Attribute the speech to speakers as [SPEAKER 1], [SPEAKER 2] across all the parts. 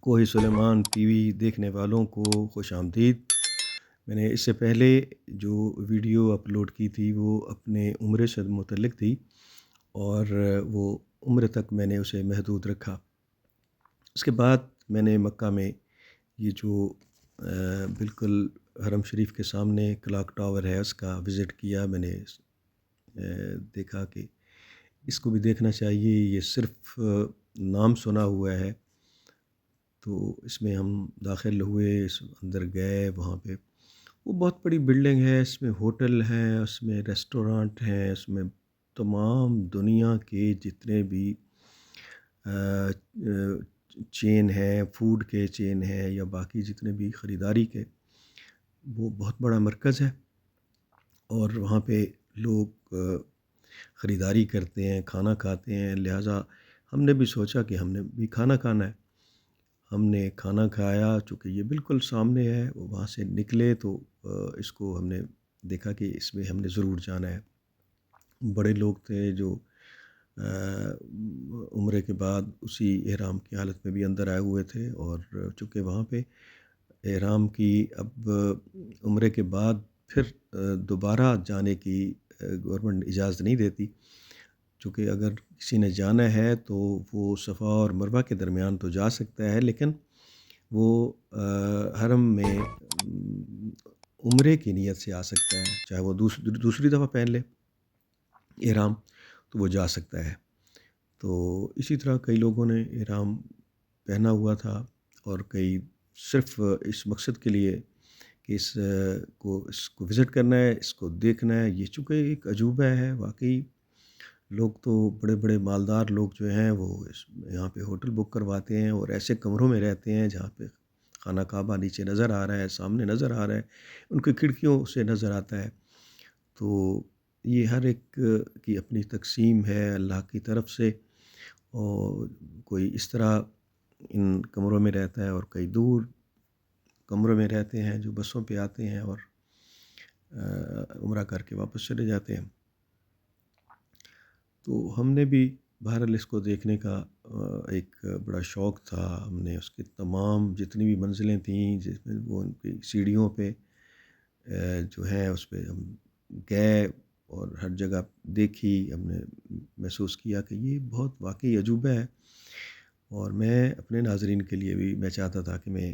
[SPEAKER 1] کوہ سلیمان T V دیکھنے والوں کو خوش آمدید۔ میں نے اس سے پہلے جو ویڈیو اپلوڈ کی تھی وہ اپنے عمرے سے متعلق تھی، اور وہ عمرے تک میں نے اسے محدود رکھا۔ اس کے بعد میں نے مکہ میں یہ جو بالکل حرم شریف کے سامنے کلاک ٹاور ہے اس کا وزٹ کیا۔ میں نے دیکھا کہ اس کو بھی دیکھنا چاہیے، یہ صرف نام سنا ہوا ہے۔ تو اس میں ہم داخل ہوئے، اس اندر گئے، وہاں پہ وہ بہت بڑی بلڈنگ ہے، اس میں ہوٹل ہیں، اس میں ریسٹورانٹ ہیں، اس میں تمام دنیا کے جتنے بھی چین ہیں، فوڈ کے چین ہیں یا باقی جتنے بھی خریداری کے، وہ بہت بڑا مرکز ہے۔ اور وہاں پہ لوگ خریداری کرتے ہیں، کھانا کھاتے ہیں، لہٰذا ہم نے بھی سوچا کہ ہم نے بھی کھانا کھانا ہے۔ ہم نے کھانا کھایا، چونکہ یہ بالکل سامنے ہے، وہاں سے نکلے تو اس کو ہم نے دیکھا کہ اس میں ہم نے ضرور جانا ہے۔ بڑے لوگ تھے جو عمرے کے بعد اسی احرام کی حالت میں بھی اندر آئے ہوئے تھے، اور چونکہ وہاں پہ احرام کی اب عمرے کے بعد پھر دوبارہ جانے کی گورنمنٹ اجازت نہیں دیتی، چونکہ اگر کسی نے جانا ہے تو وہ صفا اور مروہ کے درمیان تو جا سکتا ہے، لیکن وہ حرم میں عمرے کی نیت سے آ سکتا ہے، چاہے وہ دوسری دفعہ پہن لے احرام تو وہ جا سکتا ہے۔ تو اسی طرح کئی لوگوں نے احرام پہنا ہوا تھا، اور کئی صرف اس مقصد کے لیے کہ اس کو وزٹ کرنا ہے، اس کو دیکھنا ہے۔ یہ چونکہ ایک عجوبہ ہے واقعی، لوگ تو بڑے بڑے مالدار لوگ جو ہیں وہ یہاں پہ ہوٹل بک کرواتے ہیں اور ایسے کمروں میں رہتے ہیں جہاں پہ خانہ کعبہ نیچے نظر آ رہا ہے، سامنے نظر آ رہا ہے، ان کی کھڑکیوں سے نظر آتا ہے۔ تو یہ ہر ایک کی اپنی تقسیم ہے اللہ کی طرف سے، اور کوئی اس طرح ان کمروں میں رہتا ہے اور کئی دور کمروں میں رہتے ہیں جو بسوں پہ آتے ہیں اور عمرہ کر کے واپس چلے جاتے ہیں۔ تو ہم نے بھی بہرحال اس کو دیکھنے کا ایک بڑا شوق تھا۔ ہم نے اس کے تمام جتنی بھی منزلیں تھیں جس میں وہ ان کی سیڑھیوں پہ جو ہے اس پہ ہم گئے اور ہر جگہ دیکھی، ہم نے محسوس کیا کہ یہ بہت واقعی عجوبہ ہے، اور میں اپنے ناظرین کے لیے بھی میں چاہتا تھا کہ میں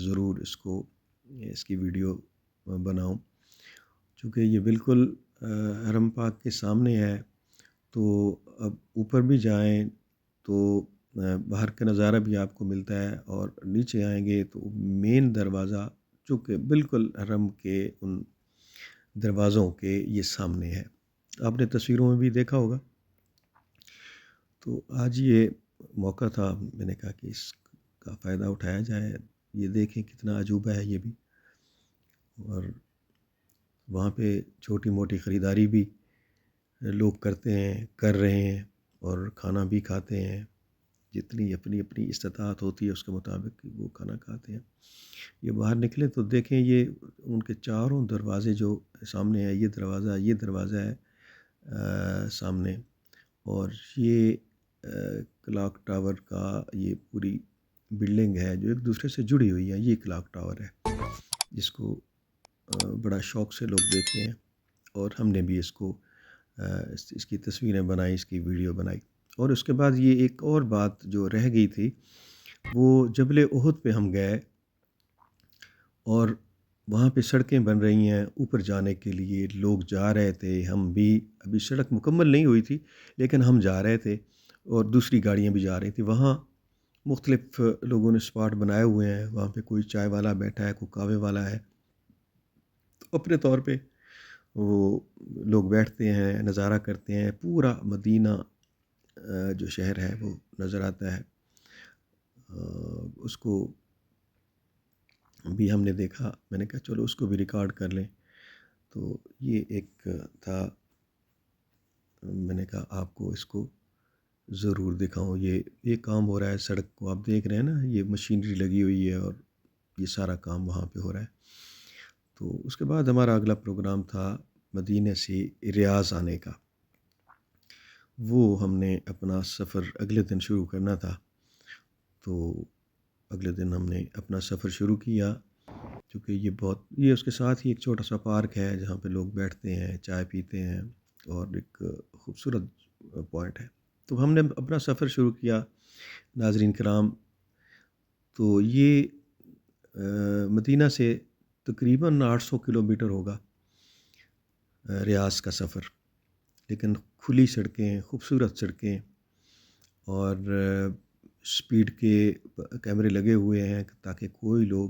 [SPEAKER 1] ضرور اس کی ویڈیو بناؤں، چونکہ یہ بالکل حرم پاک کے سامنے ہے۔ تو اب اوپر بھی جائیں تو باہر کا نظارہ بھی آپ کو ملتا ہے، اور نیچے آئیں گے تو مین دروازہ چونکہ بالکل حرم کے ان دروازوں کے یہ سامنے ہے، آپ نے تصویروں میں بھی دیکھا ہوگا۔ تو آج یہ موقع تھا، میں نے کہا کہ اس کا فائدہ اٹھایا جائے، یہ دیکھیں کتنا عجوبہ ہے یہ بھی۔ اور وہاں پہ چھوٹی موٹی خریداری بھی لوگ کرتے ہیں، کر رہے ہیں، اور کھانا بھی کھاتے ہیں، جتنی اپنی اپنی استطاعت ہوتی ہے اس کے مطابق وہ کھانا کھاتے ہیں۔ یہ باہر نکلے تو دیکھیں یہ ان کے چاروں دروازے جو سامنے ہے، یہ دروازہ ہے سامنے، اور یہ کلاک ٹاور کا یہ پوری بلڈنگ ہے جو ایک دوسرے سے جڑی ہوئی ہے، یہ کلاک ٹاور ہے جس کو بڑا شوق سے لوگ دیکھتے ہیں، اور ہم نے بھی اس کی تصویریں بنائی، اس کی ویڈیو بنائی۔ اور اس کے بعد یہ ایک اور بات جو رہ گئی تھی، وہ جبل احد پہ ہم گئے، اور وہاں پہ سڑکیں بن رہی ہیں اوپر جانے کے لیے، لوگ جا رہے تھے، ہم بھی، ابھی سڑک مکمل نہیں ہوئی تھی لیکن ہم جا رہے تھے، اور دوسری گاڑیاں بھی جا رہی تھیں۔ وہاں مختلف لوگوں نے اسپاٹ بنائے ہوئے ہیں، وہاں پہ کوئی چائے والا بیٹھا ہے، کوئی کعوے والا ہے، تو اپنے طور پہ وہ لوگ بیٹھتے ہیں، نظارہ کرتے ہیں، پورا مدینہ جو شہر ہے وہ نظر آتا ہے۔ اس کو بھی ہم نے دیکھا، میں نے کہا چلو اس کو بھی ریکارڈ کر لیں۔ تو یہ ایک تھا، میں نے کہا آپ کو اس کو ضرور دکھاؤں۔ یہ کام ہو رہا ہے، سڑک کو آپ دیکھ رہے ہیں نا، یہ مشینری لگی ہوئی ہے، اور یہ سارا کام وہاں پہ ہو رہا ہے۔ تو اس کے بعد ہمارا اگلا پروگرام تھا مدینہ سے ریاض آنے کا۔ وہ ہم نے اپنا سفر اگلے دن شروع کرنا تھا، تو اگلے دن ہم نے اپنا سفر شروع کیا، کیونکہ یہ اس کے ساتھ ہی ایک چھوٹا سا پارک ہے جہاں پہ لوگ بیٹھتے ہیں، چائے پیتے ہیں، اور ایک خوبصورت پوائنٹ ہے۔ تو ہم نے اپنا سفر شروع کیا ناظرین کرام۔ تو یہ مدینہ سے تقریباً 800 کلومیٹر ہوگا ریاض کا سفر، لیکن کھلی سڑکیں، خوبصورت سڑکیں، اور سپیڈ کے کیمرے لگے ہوئے ہیں تاکہ کوئی لوگ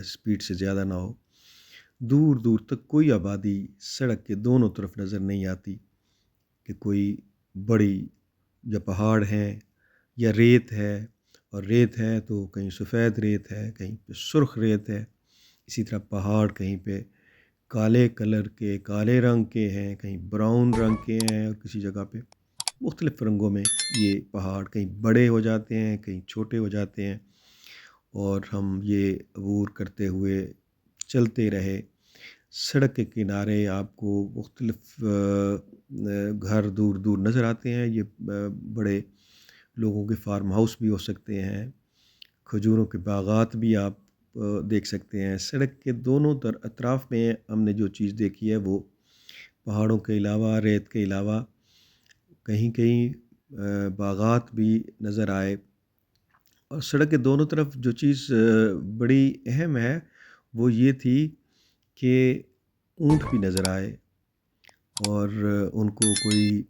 [SPEAKER 1] سپیڈ سے زیادہ نہ ہو۔ دور دور تک کوئی آبادی سڑک کے دونوں طرف نظر نہیں آتی کہ کوئی بڑی یا پہاڑ ہیں یا ریت ہے، اور ریت ہے تو کہیں سفید ریت ہے، کہیں پہ سرخ ریت ہے، اسی طرح پہاڑ کہیں پہ کالے کلر کے، کالے رنگ کے ہیں، کہیں براؤن رنگ کے ہیں، اور کسی جگہ پہ مختلف رنگوں میں یہ پہاڑ کہیں بڑے ہو جاتے ہیں، کہیں چھوٹے ہو جاتے ہیں۔ اور ہم یہ عبور کرتے ہوئے چلتے رہے۔ سڑک کے کنارے آپ کو مختلف گھر دور دور نظر آتے ہیں۔ یہ بڑے لوگوں کے فارم ہاؤس بھی ہو سکتے ہیں، کھجوروں کے باغات بھی آپ دیکھ سکتے ہیں۔ سڑک کے دونوں اطراف میں ہم نے جو چیز دیکھی ہے وہ پہاڑوں کے علاوہ، ریت کے علاوہ، کہیں کہیں باغات بھی نظر آئے۔ اور سڑک کے دونوں طرف جو چیز بڑی اہم ہے وہ یہ تھی کہ اونٹ بھی نظر آئے، اور ان کو کوئی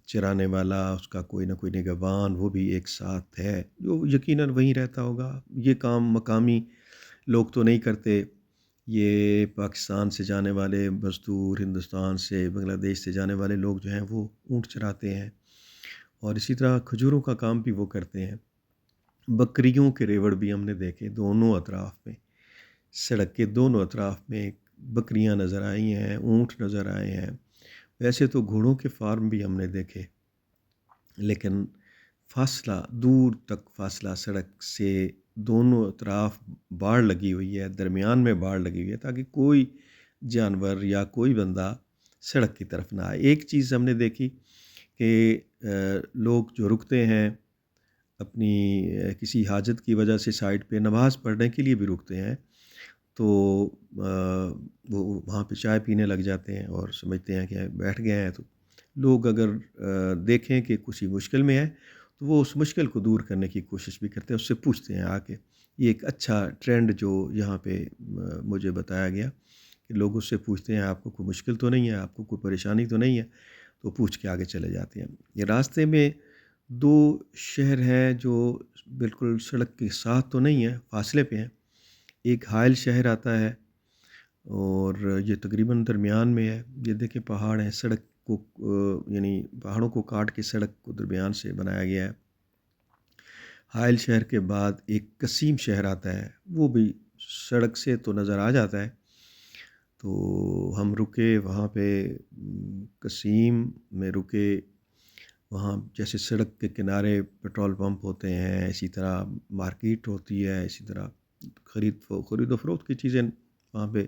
[SPEAKER 1] چرانے والا، اس کا کوئی نہ کوئی نگہبان وہ بھی ایک ساتھ ہے، جو یقیناً وہیں رہتا ہوگا۔ یہ کام مقامی لوگ تو نہیں کرتے، یہ پاکستان سے جانے والے مزدور، ہندوستان سے، بنگلہ دیش سے جانے والے لوگ جو ہیں وہ اونٹ چراتے ہیں، اور اسی طرح کھجوروں کا کام بھی وہ کرتے ہیں۔ بکریوں کے ریوڑ بھی ہم نے دیکھے دونوں اطراف میں، سڑک کے دونوں اطراف میں بکریاں نظر آئی ہیں، اونٹ نظر آئے ہیں۔ ویسے تو گھوڑوں کے فارم بھی ہم نے دیکھے، لیکن فاصلہ دور تک، فاصلہ سڑک سے دونوں اطراف باڑ لگی ہوئی ہے، درمیان میں باڑ لگی ہوئی ہے تاکہ کوئی جانور یا کوئی بندہ سڑک کی طرف نہ آئے۔ ایک چیز ہم نے دیکھی کہ لوگ جو رکتے ہیں اپنی کسی حاجت کی وجہ سے سائڈ پہ نماز پڑھنے کے لیے بھی رکتے ہیں، تو وہ وہاں پہ چائے پینے لگ جاتے ہیں اور سمجھتے ہیں کہ بیٹھ گئے ہیں۔ تو لوگ اگر دیکھیں کہ کسی مشکل میں ہے تو وہ اس مشکل کو دور کرنے کی کوشش بھی کرتے ہیں، اس سے پوچھتے ہیں آ کے۔ یہ ایک اچھا ٹرینڈ جو یہاں پہ مجھے بتایا گیا کہ لوگ اس سے پوچھتے ہیں آپ کو کوئی مشکل تو نہیں ہے، آپ کو کوئی پریشانی تو نہیں ہے، تو پوچھ کے آگے چلے جاتے ہیں۔ یہ راستے میں دو شہر ہیں جو بالکل سڑک کے ساتھ تو نہیں ہیں، فاصلے پہ ہیں۔ ایک حائل شہر آتا ہے اور یہ تقریباً درمیان میں ہے۔ یہ دیکھیں پہاڑ ہیں، سڑک کو یعنی پہاڑوں کو کاٹ کے سڑک کو درمیان سے بنایا گیا ہے۔ حائل شہر کے بعد ایک قصیم شہر آتا ہے، وہ بھی سڑک سے تو نظر آ جاتا ہے۔ تو ہم رکے وہاں پہ، قصیم میں رکے، وہاں جیسے سڑک کے کنارے پیٹرول پمپ ہوتے ہیں، اسی طرح مارکیٹ ہوتی ہے، اسی طرح خرید و فروخت کی چیزیں وہاں پہ۔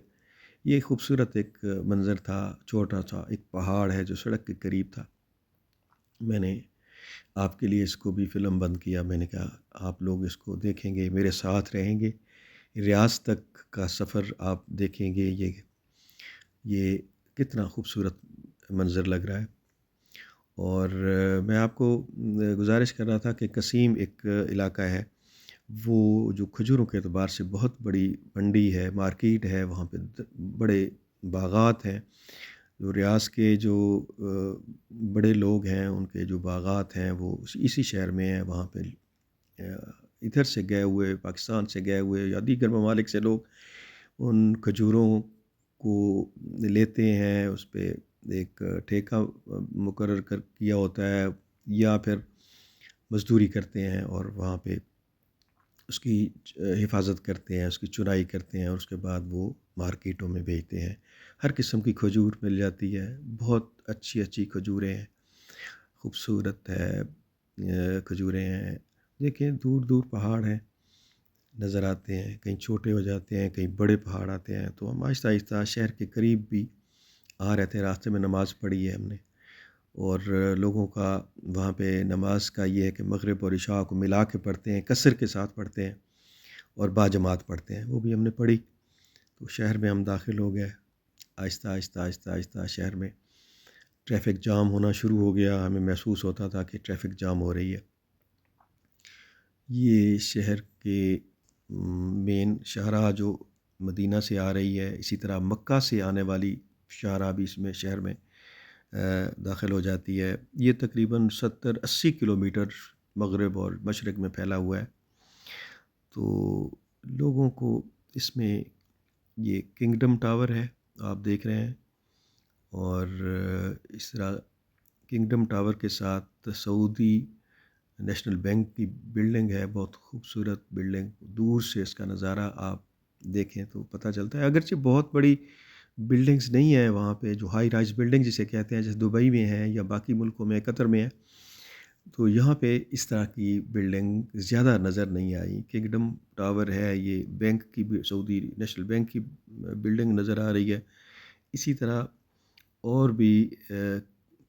[SPEAKER 1] یہ خوبصورت ایک منظر تھا، چھوٹا سا ایک پہاڑ ہے جو سڑک کے قریب تھا۔ میں نے آپ کے لیے اس کو بھی فلم بند کیا، میں نے کہا آپ لوگ اس کو دیکھیں گے، میرے ساتھ رہیں گے، ریاض تک کا سفر آپ دیکھیں گے، یہ کتنا خوبصورت منظر لگ رہا ہے۔ اور میں آپ کو گزارش کر رہا تھا کہ قصیم ایک علاقہ ہے، وہ جو کھجوروں کے اعتبار سے بہت بڑی منڈی ہے، مارکیٹ ہے، وہاں پہ بڑے باغات ہیں۔ جو ریاض کے جو بڑے لوگ ہیں ان کے جو باغات ہیں وہ اسی شہر میں ہیں۔ وہاں پہ ادھر سے گئے ہوئے، پاکستان سے گئے ہوئے یا دیگر ممالک سے لوگ ان کھجوروں کو لیتے ہیں، اس پہ ایک ٹھیکہ مقرر کیا ہوتا ہے، یا پھر مزدوری کرتے ہیں اور وہاں پہ اس کی حفاظت کرتے ہیں، اس کی چرائی کرتے ہیں، اور اس کے بعد وہ مارکیٹوں میں بیچتے ہیں۔ ہر قسم کی کھجور مل جاتی ہے، بہت اچھی اچھی کھجوریں ہیں، خوبصورت ہے کھجوریں ہیں۔ دیکھیں دور دور پہاڑ ہیں نظر آتے ہیں، کہیں چھوٹے ہو جاتے ہیں، کہیں بڑے پہاڑ آتے ہیں۔ تو ہم آہستہ آہستہ شہر کے قریب بھی آ رہے تھے، راستے میں نماز پڑھی ہے ہم نے، اور لوگوں کا وہاں پہ نماز کا یہ ہے کہ مغرب اور عشاء کو ملا کے پڑھتے ہیں، قصر کے ساتھ پڑھتے ہیں اور باجماعت پڑھتے ہیں، وہ بھی ہم نے پڑھی۔ تو شہر میں ہم داخل ہو گئے، آہستہ آہستہ آہستہ آہستہ شہر میں ٹریفک جام ہونا شروع ہو گیا، ہمیں محسوس ہوتا تھا کہ ٹریفک جام ہو رہی ہے۔ یہ شہر کے مین شاہراہ جو مدینہ سے آ رہی ہے، اسی طرح مکہ سے آنے والی شاہراہ بھی اس میں شہر میں داخل ہو جاتی ہے۔ یہ تقریباً 70-80 کلومیٹر مغرب اور مشرق میں پھیلا ہوا ہے۔ تو لوگوں کو اس میں یہ کنگڈم ٹاور ہے، آپ دیکھ رہے ہیں، اور اس طرح کنگڈم ٹاور کے ساتھ سعودی نیشنل بینک کی بلڈنگ ہے، بہت خوبصورت بلڈنگ، دور سے اس کا نظارہ آپ دیکھیں تو پتہ چلتا ہے، اگرچہ بہت بڑی بلڈنگز نہیں ہیں وہاں پہ، جو ہائی رائز بلڈنگ جسے کہتے ہیں، جیسے دبئی میں ہیں یا باقی ملکوں میں، قطر میں ہے، تو یہاں پہ اس طرح کی بلڈنگ زیادہ نظر نہیں آئی۔ کنگڈم ٹاور ہے، یہ بینک کی سعودی نیشنل بینک کی بلڈنگ نظر آ رہی ہے۔ اسی طرح اور بھی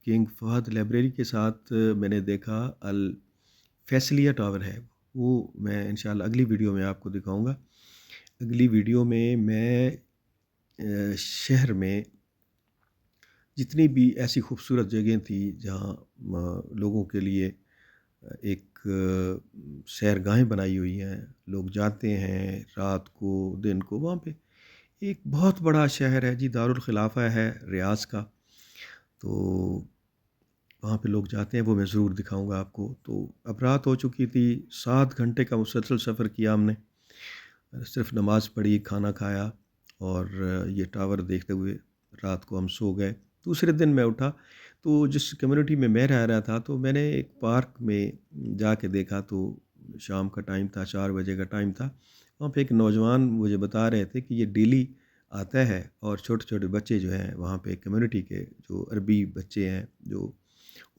[SPEAKER 1] کنگ فہد لائبریری کے ساتھ میں نے دیکھا الفیصلیہ ٹاور ہے، وہ میں انشاءاللہ اگلی ویڈیو میں آپ کو دکھاؤں گا۔ اگلی ویڈیو میں شہر میں جتنی بھی ایسی خوبصورت جگہیں تھیں جہاں لوگوں کے لیے ایک سیرگاہیں بنائی ہوئی ہیں، لوگ جاتے ہیں رات کو دن کو، وہاں پہ ایک بہت بڑا شہر ہے جی، دارالخلافہ ہے ریاض کا، تو وہاں پہ لوگ جاتے ہیں، وہ میں ضرور دکھاؤں گا آپ کو۔ تو اب رات ہو چکی تھی، 7 گھنٹے کا مسلسل سفر کیا ہم نے، صرف نماز پڑھی، کھانا کھایا اور یہ ٹاور دیکھتے ہوئے رات کو ہم سو گئے۔ دوسرے دن میں اٹھا تو جس کمیونٹی میں میں رہا تھا، تو میں نے ایک پارک میں جا کے دیکھا، تو شام کا ٹائم تھا، 4 بجے کا ٹائم تھا، وہاں پہ ایک نوجوان مجھے بتا رہے تھے کہ یہ ڈیلی آتا ہے اور چھوٹے چھوٹے بچے جو ہیں وہاں پہ کمیونٹی کے جو عربی بچے ہیں، جو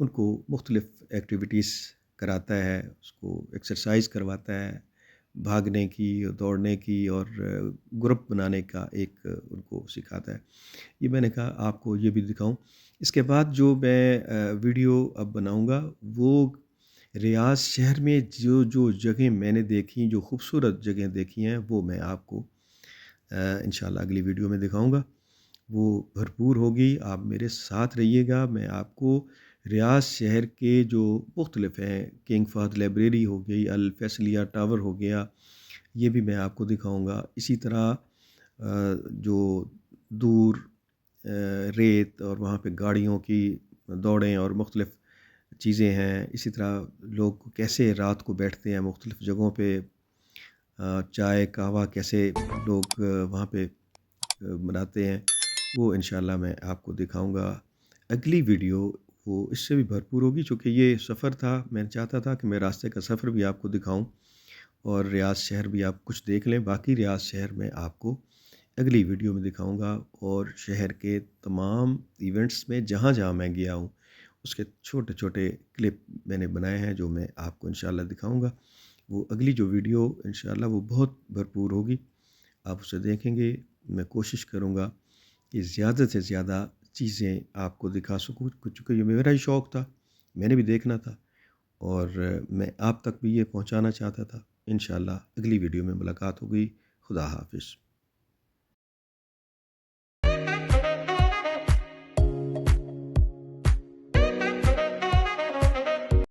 [SPEAKER 1] ان کو مختلف ایکٹیویٹیز کراتا ہے، اس کو ایکسرسائز کرواتا ہے، بھاگنے کی، دوڑنے کی اور گروپ بنانے کا ایک ان کو سکھاتا ہے۔ یہ میں نے کہا آپ کو یہ بھی دکھاؤں۔ اس کے بعد جو میں ویڈیو اب بناؤں گا، وہ ریاض شہر میں جو جو جگہیں میں نے دیکھی، جو خوبصورت جگہیں دیکھی ہیں، وہ میں آپ کو انشاءاللہ اگلی ویڈیو میں دکھاؤں گا۔ وہ بھرپور ہوگی، آپ میرے ساتھ رہیے گا۔ میں آپ کو ریاض شہر کے جو مختلف ہیں، کنگ فہد لائبریری ہو گئی، الفیصلیہ ٹاور ہو گیا، یہ بھی میں آپ کو دکھاؤں گا۔ اسی طرح جو دور ریت اور وہاں پہ گاڑیوں کی دوڑیں اور مختلف چیزیں ہیں، اسی طرح لوگ کیسے رات کو بیٹھتے ہیں مختلف جگہوں پہ، چائے قہوہ کیسے لوگ وہاں پہ بناتے ہیں، وہ انشاءاللہ میں آپ کو دکھاؤں گا۔ اگلی ویڈیو وہ اس سے بھی بھرپور ہوگی، چونکہ یہ سفر تھا، میں چاہتا تھا کہ میں راستے کا سفر بھی آپ کو دکھاؤں اور ریاض شہر بھی آپ کچھ دیکھ لیں۔ باقی ریاض شہر میں آپ کو اگلی ویڈیو میں دکھاؤں گا، اور شہر کے تمام ایونٹس میں جہاں جہاں میں گیا ہوں اس کے چھوٹے چھوٹے کلپ میں نے بنائے ہیں، جو میں آپ کو انشاءاللہ دکھاؤں گا۔ وہ اگلی جو ویڈیو انشاءاللہ وہ بہت بھرپور ہوگی، آپ اسے دیکھیں گے۔ میں کوشش کروں گا کہ زیادہ سے زیادہ چیزیں آپ کو دکھا سکوں، چونکہ یہ میرا ہی شوق تھا، میں نے بھی دیکھنا تھا اور میں آپ تک بھی یہ پہنچانا چاہتا تھا۔ انشاءاللہ اگلی ویڈیو میں ملاقات ہوگی۔ خدا حافظ۔